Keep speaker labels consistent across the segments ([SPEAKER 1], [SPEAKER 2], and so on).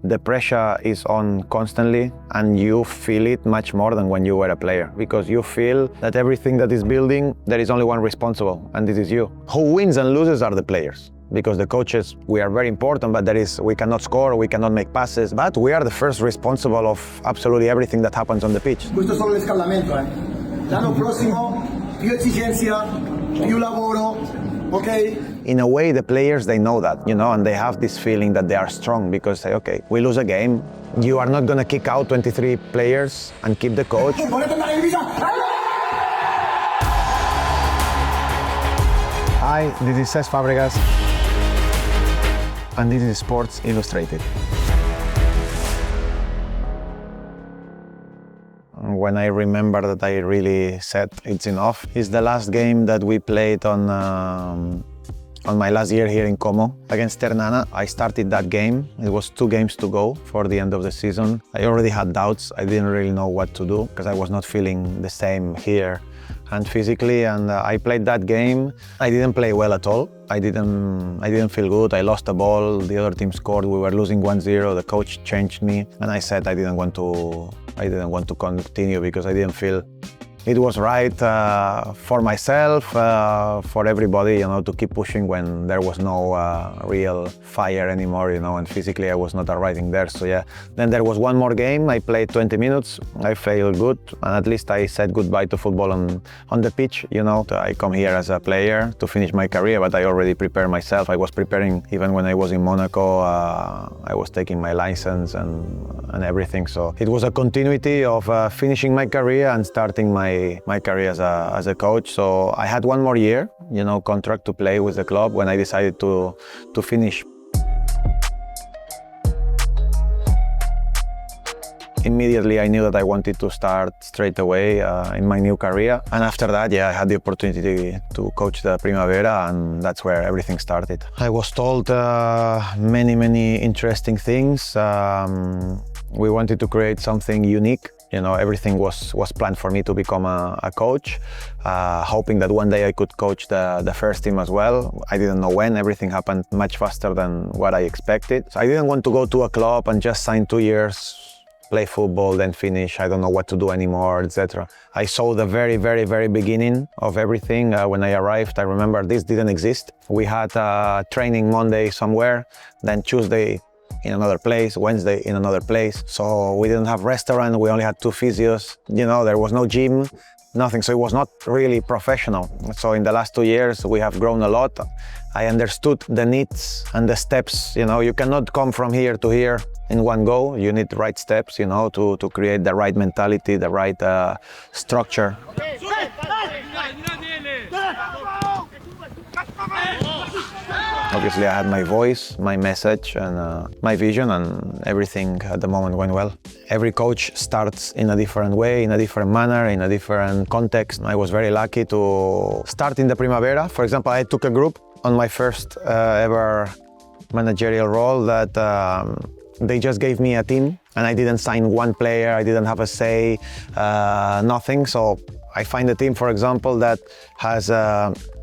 [SPEAKER 1] The pressure is on constantly, and you feel it much more than when you were a player, because you feel that everything that is building, there is only one responsible, and this is you. Who wins and loses are the players, because the coaches, we are very important, but we cannot score, we cannot make passes, but we are the first responsible of absolutely everything that happens on the pitch.
[SPEAKER 2] Questo è solo l'escallamento, L'anno prossimo più esigenza, più lavoro, okay?
[SPEAKER 1] In a way, the players, they know that, and they have this feeling that they are strong, because say, okay, we lose a game, you are not going to kick out 23 players and keep the coach. Hi, this is Cesc Fabregas, and this is Sports Illustrated. When I remember that I really said it's enough, is the last game that we played on my last year here in Como against Ternana. I started that game. It was 2 games to go for the end of the season. I already had doubts. I didn't really know what to do because I was not feeling the same here and physically, and I played that game. I didn't play well at all. I didn't feel good. I lost the ball. The other team scored. We were losing 1-0. The coach changed me, and I said I didn't want to continue because I didn't feel it was right for myself, for everybody, to keep pushing when there was no real fire anymore, and physically I was not arriving there. So yeah, then there was one more game. I played 20 minutes. I felt good, and at least I said goodbye to football on the pitch. I come here as a player to finish my career, but I already prepared myself. I was preparing even when I was in Monaco. I was taking my license and everything. So it was a continuity of finishing my career and starting my career as a coach. So I had one more year, contract to play with the club when I decided to finish. Immediately I knew that I wanted to start straight away in my new career. And after that, I had the opportunity to coach the Primavera, and that's where everything started. I was told many interesting things. We wanted to create something unique. Everything was planned for me to become a coach, hoping that one day I could coach the first team as well. I didn't know when. Everything happened much faster than what I expected. So I didn't want to go to a club and just sign 2 years, play football, then finish. I don't know what to do anymore, etc. I saw the very beginning of everything. When I arrived, I remember this didn't exist. We had training Monday somewhere, then Tuesday in another place, Wednesday in another place. So we didn't have restaurant, we only had 2 physios, there was no gym, nothing. So it was not really professional. So in the last 2 years, we have grown a lot. I understood the needs and the steps. You cannot come from here to here in one go. You need the right steps, to create the right mentality, the right structure. Obviously, I had my voice, my message, and my vision, and everything at the moment went well. Every coach starts in a different way, in a different manner, in a different context. I was very lucky to start in the Primavera. For example, I took a group on my first ever managerial role that they just gave me a team, and I didn't sign one player, I didn't have a say, nothing. So I find a team, for example, that has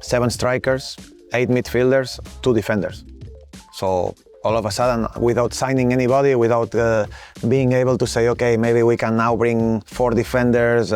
[SPEAKER 1] 7 strikers, 8 midfielders, 2 defenders. So all of a sudden, without signing anybody, without being able to say, okay, maybe we can now bring 4 defenders,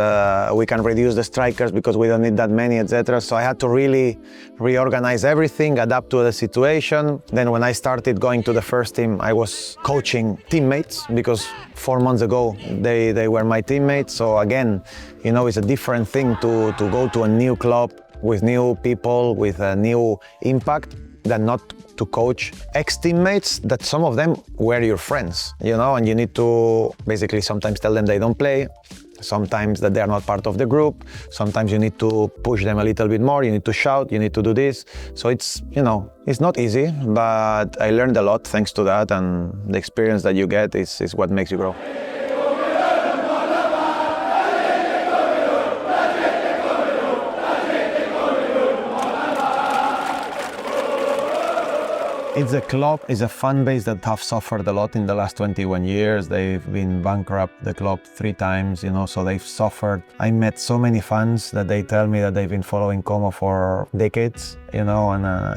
[SPEAKER 1] we can reduce the strikers because we don't need that many, etc. So I had to really reorganize everything, adapt to the situation. Then when I started going to the first team, I was coaching teammates because 4 months ago, they were my teammates. So again, it's a different thing to go to a new club with new people, with a new impact, than not to coach ex-teammates that some of them were your friends, and you need to basically sometimes tell them they don't play, sometimes that they are not part of the group, sometimes you need to push them a little bit more, you need to shout, you need to do this. So it's not easy, but I learned a lot thanks to that, and the experience that you get is what makes you grow. It's a club, it's a fan base that have suffered a lot in the last 21 years. They've been bankrupt, the club 3 times, so they've suffered. I met so many fans that they tell me that they've been following Como for decades, and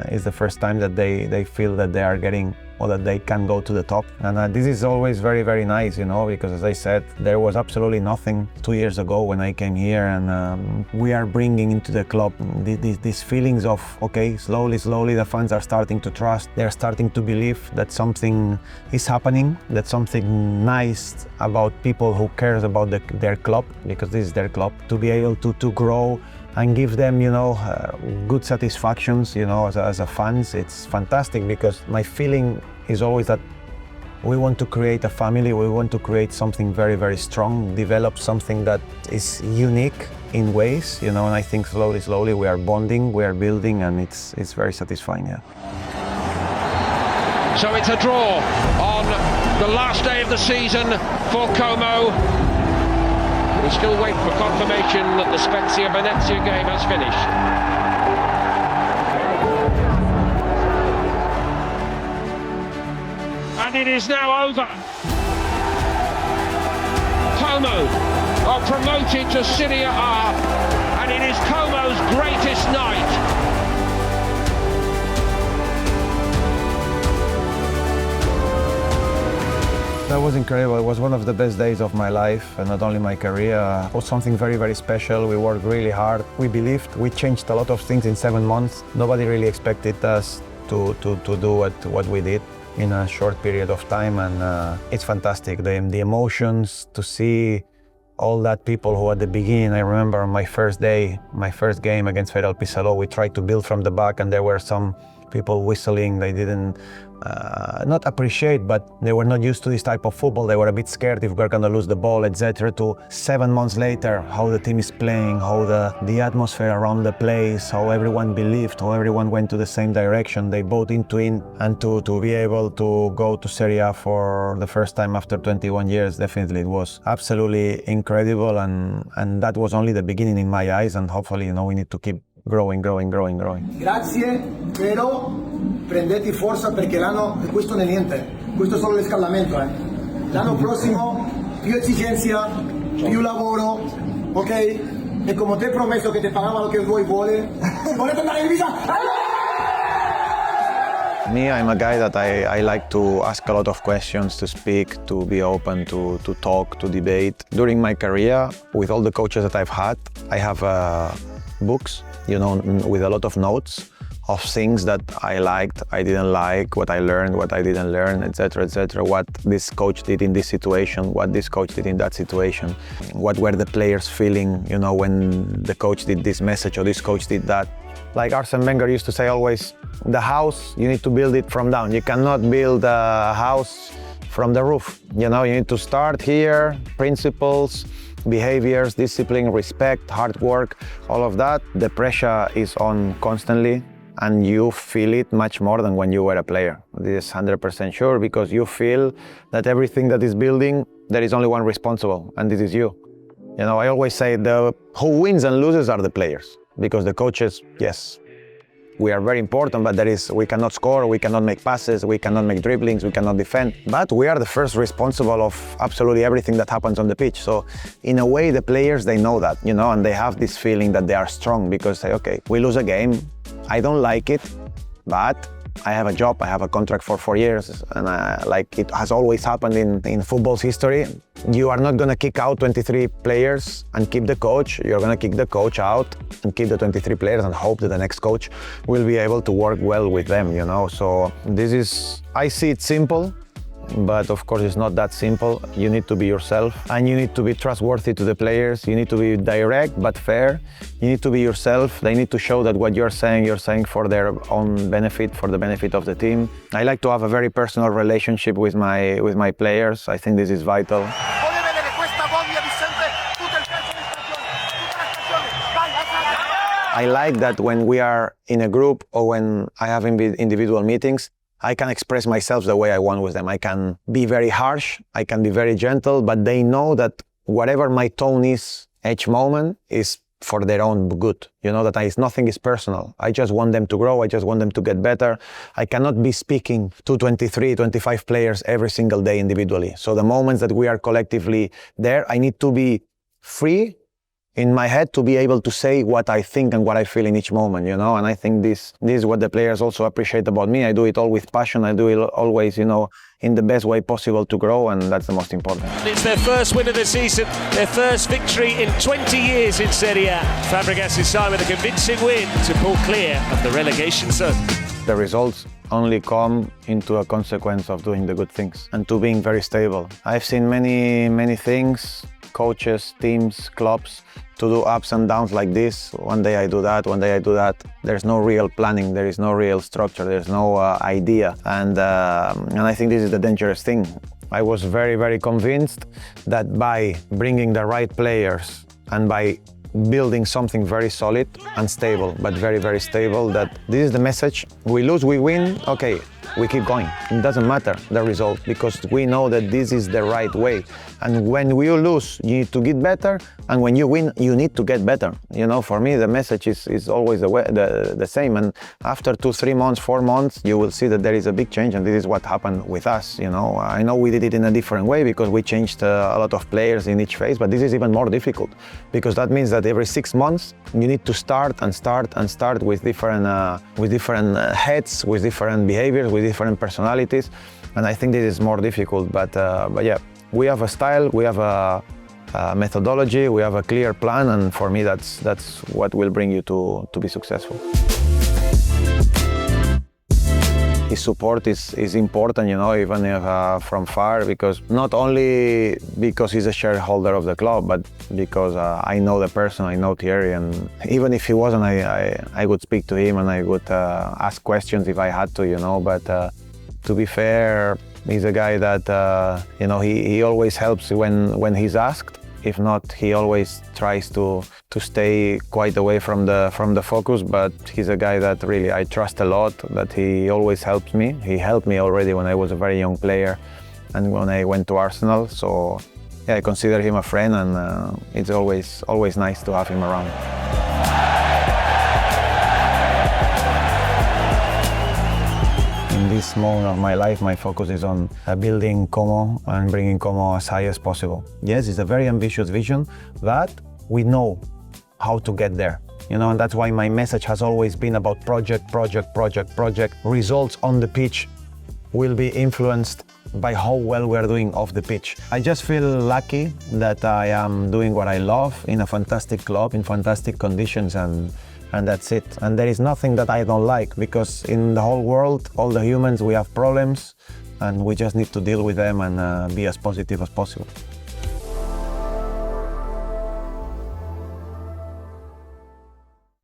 [SPEAKER 1] it's the first time that they feel that they are getting or that they can go to the top. And this is always very, very nice, because as I said, there was absolutely nothing 2 years ago when I came here, and we are bringing into the club these feelings of, okay, slowly, the fans are starting to trust, they're starting to believe that something is happening, that something nice about people who cares about their club, because this is their club, to be able to grow and give them, good satisfactions, as a fans. It's fantastic, because my feeling is always that we want to create a family, we want to create something very, very strong, develop something that is unique in ways, and I think slowly we are bonding, we are building, and it's very satisfying, yeah.
[SPEAKER 3] So it's a draw on the last day of the season for Como. We still wait for confirmation that the Spezia-Venezia game has finished. And it is now over. Como are promoted to Serie A, and it is Como's greatest night.
[SPEAKER 1] That was incredible. It was one of the best days of my life, and not only my career. It was something very, very special. We worked really hard. We believed. We changed a lot of things in 7 months. Nobody really expected us to do what we did in a short period of time, and it's fantastic. The emotions, to see all that people who at the beginning, I remember my first day, my first game against Federal Pisalo, we tried to build from the back, and there were some people whistling. They didn't not appreciate, but they were not used to this type of football. They were a bit scared if we're gonna lose the ball, etc. To 7 months later, how the team is playing, how the atmosphere around the place, how everyone believed, how everyone went to the same direction. They bought into it, and to be able to go to Serie A for the first time after 21 years, definitely it was absolutely incredible, and that was only the beginning in my eyes, and hopefully, we need to keep growing.
[SPEAKER 2] Grazie, però prendete forza, perché questo non è niente, questo è solo l'escalamento. L'anno prossimo più esigenza, più lavoro, ok? E come ti ho promesso che ti pagavano che vuoi vuole, se volete andare in divisa,
[SPEAKER 1] Me, I'm a guy that I like to ask a lot of questions, to speak, to be open, to talk, to debate. During my career, with all the coaches that I've had, I have books, with a lot of notes of things that I liked, I didn't like, what I learned, what I didn't learn, etc., what this coach did in this situation, what this coach did in that situation, what were the players feeling, when the coach did this message or this coach did that. Like Arsene Wenger used to say always, the house, you need to build it from down. You cannot build a house from the roof. You need to start here, principles, behaviors, discipline, respect, hard work, all of that. The pressure is on constantly, and you feel it much more than when you were a player. This is 100% sure, because you feel that everything that is building, there is only one responsible, and this is you. I always say who wins and loses are the players, because the coaches, yes, we are very important, but we cannot score, we cannot make passes, we cannot make dribblings, we cannot defend. But we are the first responsible of absolutely everything that happens on the pitch. So in a way, the players, they know that, and they have this feeling that they are strong, because say, okay, we lose a game, I don't like it, but I have a job, I have a contract for 4 years, and like it has always happened in football's history. You are not going to kick out 23 players and keep the coach. You're going to kick the coach out and keep the 23 players and hope that the next coach will be able to work well with them, So I see it simple, but of course it's not that simple. You need to be yourself, and you need to be trustworthy to the players. You need to be direct but fair. You need to be yourself. They need to show that what you're saying for their own benefit, for the benefit of the team. I like to have a very personal relationship with my players. I think this is vital. I like that when we are in a group or when I have individual meetings, I can express myself the way I want with them. I can be very harsh, I can be very gentle, but they know that whatever my tone is each moment is for their own good. That nothing is personal. I just want them to grow, I just want them to get better. I cannot be speaking to 23, 25 players every single day individually. So the moments that we are collectively there, I need to be free in my head to be able to say what I think and what I feel in each moment, you know. And I think this is what the players also appreciate about me. I do it all with passion. I do it always, you know, in the best way possible to grow, and that's the most important.
[SPEAKER 4] It's their first win of the season, their first victory in 20 years in Serie A. Fabregas is signed with a convincing win to pull clear of the relegation zone.
[SPEAKER 1] The results only come into a consequence of doing the good things and to being very stable. I've seen many things, coaches, teams, clubs, to do ups and downs like this. One day I do that, one day I do that. There's no real planning, there is no real structure, there's no idea. And I think this is the dangerous thing. I was very convinced that by bringing the right players and by building something very solid and stable, but very stable, that this is the message. We lose, we win, okay, we keep going. It doesn't matter the result, because we know that this is the right way. And when you lose, you need to get better, and when you win, you need to get better. You know, for me, the message is always the same. And after 2, 3 months, 4 months, you will see that there is a big change, and this is what happened with us. You know, I know we did it in a different way because we changed a lot of players in each phase, but this is even more difficult because that means that every 6 months you need to start with different heads, with different behaviors, with different personalities, and I think this is more difficult. But yeah, we have a style, we have a methodology, we have a clear plan, and for me that's what will bring you to be successful. His support is important, you know, even if, from far, because not only because he's a shareholder of the club, but because I know the person, I know Thierry, and even if he wasn't, I would speak to him and I would ask questions if I had to, you know. But to be fair, he's a guy that, you know, he always helps when he's asked. If not, he always tries to stay quite away from the focus, but he's a guy that really I trust a lot, that he always helps me. He helped me already when I was a very young player and when I went to Arsenal, so yeah, I consider him a friend, and it's always nice to have him around. In this moment of my life, my focus is on building Como and bringing Como as high as possible. Yes, it's a very ambitious vision, but we know how to get there. You know, and that's why my message has always been about project. Results on the pitch will be influenced by how well we're doing off the pitch. I just feel lucky that I am doing what I love in a fantastic club, in fantastic conditions, and that's it. And there is nothing that I don't like, because in the whole world, all the humans, we have problems, and we just need to deal with them and be as positive as possible.